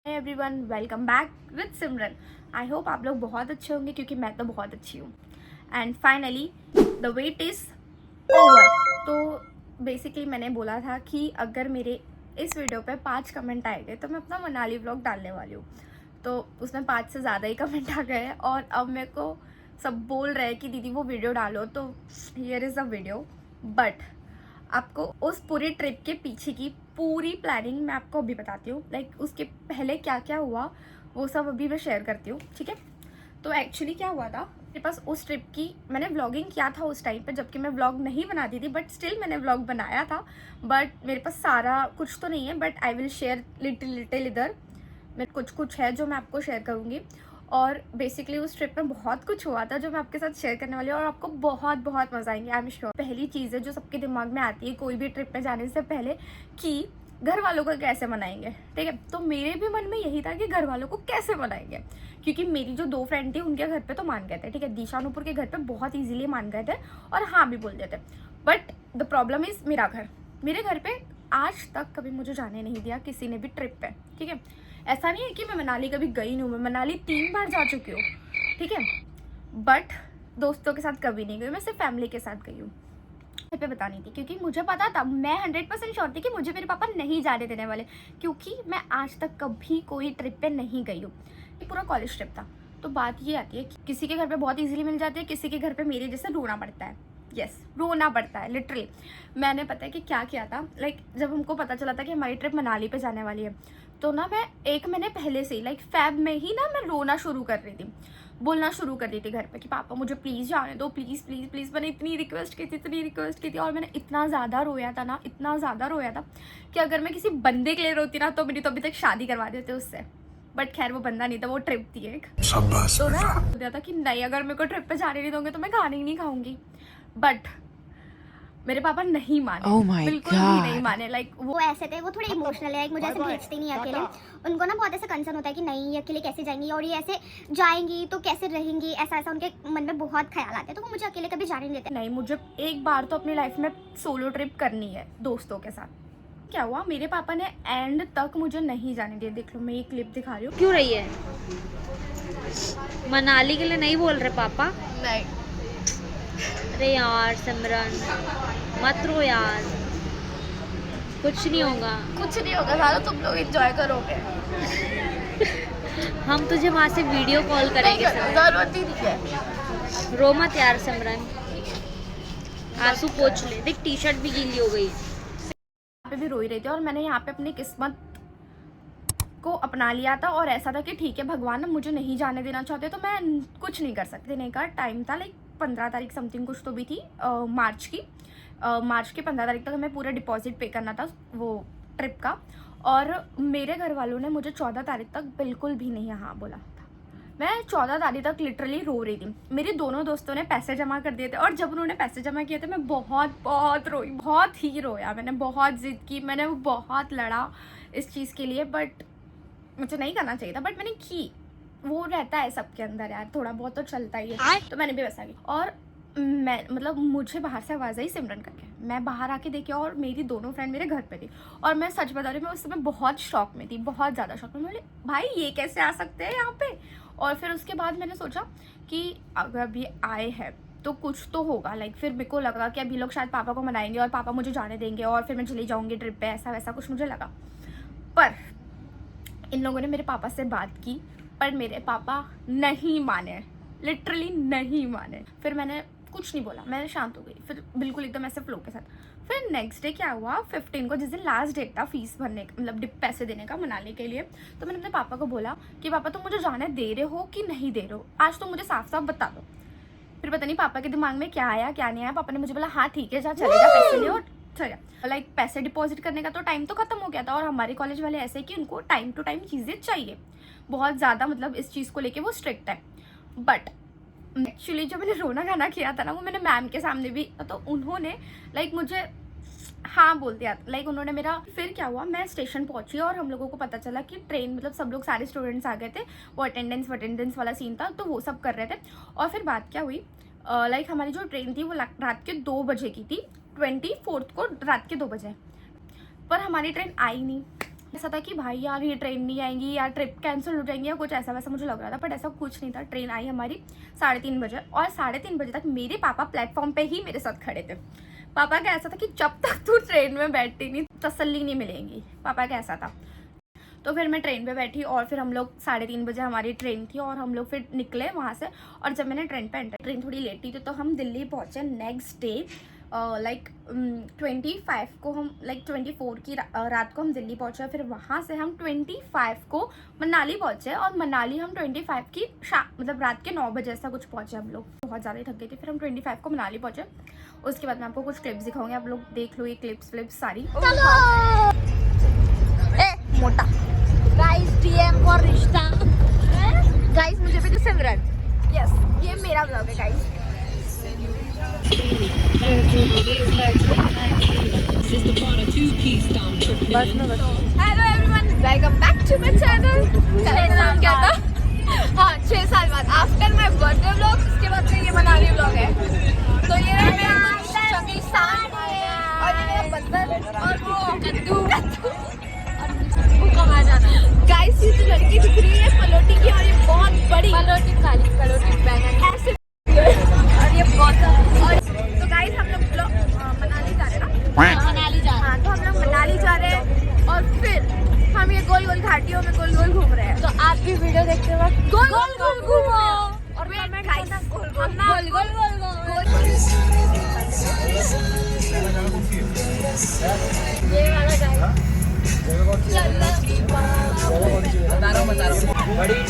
Everyone, welcome back with Simran. I hope आप लोग बहुत अच्छे होंगे क्योंकि मैं तो बहुत अच्छी हूँ। And finally the wait is over. तो बेसिकली मैंने बोला था कि अगर मेरे इस वीडियो पे 5 कमेंट आए गए तो मैं अपना मनाली व्लॉग डालने वाली हूँ। तो उसमें 5 से ज़्यादा ही कमेंट आ गए हैं और अब मेरे को सब बोल रहे हैं कि दीदी वो वीडियो डालो, तो here is a video. But आपको उस पूरी ट्रिप के पीछे की पूरी प्लानिंग मैं आपको अभी बताती हूँ। लाइक उसके पहले क्या क्या हुआ वो सब अभी मैं शेयर करती हूँ, ठीक है। तो एक्चुअली क्या हुआ था, मेरे पास उस ट्रिप की मैंने व्लॉगिंग किया था उस टाइम पे, जबकि मैं व्लॉग नहीं बनाती थी, बट स्टिल मैंने व्लॉग बनाया था। बट मेरे पास सारा कुछ तो नहीं है, but I will share little little इधर। मैं कुछ कुछ है जो मैं आपको शेयर करूँगी। और बेसिकली उस ट्रिप में बहुत कुछ हुआ था जो मैं आपके साथ शेयर करने वाली हूँ और आपको बहुत बहुत मजा आएंगे, आई एम श्योर। पहली चीज़ है जो सबके दिमाग में आती है कोई भी ट्रिप पे जाने से पहले कि घर वालों को कैसे मनाएंगे, ठीक है। तो मेरे भी मन में यही था कि घर वालों को कैसे मनाएंगे, क्योंकि मेरी जो 2 फ्रेंड थी उनके घर पे तो मान गए थे, ठीक है। दिशानुपुर के घर पे बहुत ईजिली मान गए थे और हाँ भी बोल देते। बट द प्रॉब्लम इज मेरा घर। मेरे घर पे आज तक कभी मुझे जाने नहीं दिया किसी ने भी ट्रिप पे, ठीक है। ऐसा नहीं है कि मैं मनाली कभी गई नहीं हूँ, मैं मनाली 3 बार जा चुकी हूँ, ठीक है। बट दोस्तों के साथ कभी नहीं गई, मैं सिर्फ फैमिली के साथ गई हूँ। पे बतानी थी क्योंकि मुझे पता था, मैं 100% श्योर थी कि मुझे मेरे पापा नहीं जाने देने वाले, क्योंकि मैं आज तक कभी कोई ट्रिप पे नहीं गई हूँ। ये पूरा कॉलेज ट्रिप था। तो बात ये आती है कि किसी के घर पे बहुत इजीली मिल जाती है, किसी के घर पे मेरे जैसे रोना पड़ता है। यस, रोना पड़ता है लिटरली। मैंने पता है कि क्या किया था, लाइक जब हमको पता चला था कि हमारी ट्रिप मनाली पे जाने वाली है, तो ना मैं 1 महीने पहले से ही लाइक फेब में ही ना मैं रोना शुरू कर रही थी, बोलना शुरू कर दी थी घर पे कि पापा मुझे प्लीज़ जाने दो, प्लीज़ प्लीज़ प्लीज़। मैंने इतनी रिक्वेस्ट की थी, इतनी रिक्वेस्ट की थी, और मैंने इतना ज़्यादा रोया था ना, इतना ज़्यादा रोया था कि अगर मैं किसी बंदे के लिए रोती ना तो मेरी तो अभी तक शादी करवा देते उससे। बट खैर वो बंदा नहीं था, वो ट्रिप थी एक। तो ना हो गया था कि नहीं, अगर मेरे को ट्रिप पे जाने नहीं दोगे तो मैं खाने ही नहीं खाऊंगी। बट मेरे पापा नहीं माने, बिल्कुल भी नहीं माने। लाइक वो ऐसे थे, वो थोड़े इमोशनल है, मुझे ऐसे भेजते नहीं अकेले। उनको ना बहुत ऐसे कंसर्न होता है कि नहीं ये अकेले कैसे जाएंगी, और ये ऐसे जाएंगी तो कैसे रहेंगी, ऐसा ऐसा उनके मन में बहुत ख्याल आते हैं। तो वो मुझे अकेले कभी जाने नहीं देते। नहीं, मुझे एक बार तो अपनी लाइफ में सोलो ट्रिप करनी है दोस्तों के साथ। क्या हुआ, मेरे पापा ने एंड तक मुझे नहीं जाने दिया। देख लो, मैं एक क्लिप दिखा रही हूँ। क्यों रही है? मनाली के लिए नहीं बोल रहे पापा? नहीं, अरे यार सिमरन, मत रो यार, कुछ नहीं होगा। कुछ नहीं होगा, सारा तुम लोग एंजॉय करोगे। हम तुझे वहाँ से वीडियो कॉल करेंगे। जरूरत ही नहीं है। रो मत यार सिमरन, आंसू पोंछ ले। देख टी शर्ट भी गीली हो गई। यहाँ पे भी रो ही रही थी और मैंने यहाँ पे अपनी किस्मत को अपना लिया था और ऐसा था कि ठीक है भगवान अब मुझे नहीं जाने देना चाहते तो मैं कुछ नहीं कर सकती। देने का टाइम था लाइक 15 तारीख समथिंग कुछ तो भी थी, मार्च की। मार्च के 15 तारीख तक हमें पूरा डिपॉजिट पे करना था वो ट्रिप का। और मेरे घर वालों ने मुझे 14 तारीख तक बिल्कुल भी नहीं हाँ बोला था। मैं 14 तारीख तक लिटरली रो रही थी। मेरे दोनों दोस्तों ने पैसे जमा कर दिए थे और जब उन्होंने पैसे जमा किए थे मैं बहुत बहुत रोई, बहुत ही रोया। मैंने बहुत जिद की, मैंने बहुत लड़ा इस चीज़ के लिए। बट मुझे नहीं करना चाहिए था, बट मैंने की। वो रहता है सबके अंदर यार, थोड़ा बहुत तो चलता ही है, तो मैंने भी वैसा की। और मैं मतलब मुझे बाहर से आवाज़ आई सिमरन करके, मैं बाहर आके देखी और मेरी दोनों फ्रेंड मेरे घर पे थी। और मैं सच बता रही हूँ, मैं उस समय बहुत शॉक में थी, बहुत ज़्यादा शॉक में। मैं बोली भाई ये कैसे आ सकते हैं यहाँ पे। और फिर उसके बाद मैंने सोचा कि अगर अभी आए हैं तो कुछ तो होगा। लाइक फिर मेरे को लगा कि अभी लोग शायद पापा को मनाएंगे और पापा मुझे जाने देंगे और फिर मैं चली जाऊँगी ट्रिप पे, ऐसा वैसा कुछ मुझे लगा। पर इन लोगों ने मेरे पापा से बात की पर मेरे पापा नहीं माने, लिटरली नहीं माने। फिर मैंने कुछ नहीं बोला, मैंने शांत हो गई, फिर बिल्कुल एकदम ऐसे फ्लो के साथ। फिर नेक्स्ट डे क्या हुआ, 15 को जिस दिन लास्ट डेट था फीस भरने का, मतलब पैसे देने का मनाली के लिए, तो मैंने अपने पापा को बोला कि पापा तुम मुझे जाने दे रहे हो कि नहीं दे रहे हो, आज तो मुझे साफ साफ बता दो। फिर पता नहीं पापा के दिमाग में क्या आया क्या नहीं आया, पापा ने मुझे बोला हाँ ठीक है जा, चलेगा पैसे ले और चलेगा। लाइक पैसे डिपॉजिट करने का तो टाइम तो खत्म हो गया था और हमारे कॉलेज वाले ऐसे कि उनको टाइम टू टाइम चीज़ें चाहिए बहुत ज़्यादा, मतलब इस चीज़ को लेके वो स्ट्रिक्ट है। बट एक्चुअली जो मैंने रोना गाना किया था ना वो मैंने मैम के सामने भी, तो उन्होंने लाइक मुझे हाँ बोल दिया। लाइक उन्होंने मेरा, फिर क्या हुआ, मैं स्टेशन पहुंची और हम लोगों को पता चला कि ट्रेन, मतलब सब लोग सारे स्टूडेंट्स आ गए थे, वो अटेंडेंस वाला सीन था तो वो सब कर रहे थे। और फिर बात क्या हुई, लाइक हमारी जो ट्रेन थी वो रात के 2 बजे की थी, 24 को रात के 2 बजे। पर हमारी ट्रेन आई नहीं। ऐसा था कि भाई यार ये ट्रेन नहीं आएंगी, यार ट्रिप कैंसिल हो जाएंगी या कुछ ऐसा वैसा मुझे लग रहा था, बट ऐसा कुछ नहीं था। ट्रेन आई हमारी 3:30 बजे, और 3:30 बजे तक मेरे पापा प्लेटफॉर्म पे ही मेरे साथ खड़े थे। पापा का ऐसा था कि जब तक तू ट्रेन में बैठती नहीं तसल्ली नहीं मिलेगी, पापा का ऐसा था। तो फिर मैं ट्रेन पे बैठी और फिर हम लोग 3:30 बजे हमारी ट्रेन थी और हम लोग फिर निकले वहाँ से। और जब मैंने ट्रेन पे एंटर, ट्रेन थोड़ी लेट थी तो हम दिल्ली पहुँचे नेक्स्ट डे लाइक 25 को हम, लाइक 24 की रात को हम दिल्ली पहुँचे। फिर वहाँ से हम 25 को मनाली पहुँचे और मनाली हम 25 की मतलब रात के 9 बजे ऐसा कुछ पहुँचे। हम लोग बहुत ज़्यादा थक गए थे। फिर हम 25 को मनाली पहुँचे। उसके बाद मैं आपको कुछ क्लिप्स दिखाऊंगी, आप लोग देख लो ये क्लिप्स सारी। मोटा गाइस DM फॉर रिश्ता। गाइस मुझे भी तो सिमरन। यस, ये मेरा ब्लॉग है guys. Hello everyone, welcome back to my channel. मेरा नाम क्या था? हाँ, 6 साल बाद आफ्टर माय बर्थडे ब्लॉग। इसके बाद से ये मनाली ब्लॉग है। तो ये रहा मेरा चंगी साथ और ये मेरा बंदर और वो कद्दू वो कहाँ जाना। गाइस ये जो लड़की दिख रही है पलोटी की, और ये बहुत बड़ी पलोटी, काली पलोटी बैंगन ऐसे, और ये बहुत। और तो गाइस हम लोग मनाली जा रहे हैं ना, मनाली जा। हाँ तो हम लोग मनाली जा रहे हैं और फिर हम ये गोल गोल घाटियों में गोल गोल घूम रहे हैं। तो आप भी वीडियो देखते वक्त गोल गोल घूमो और कमेंट करना गोल गोल गोल गोल। ये वाला गाइस बता रहा हूँ बड़ी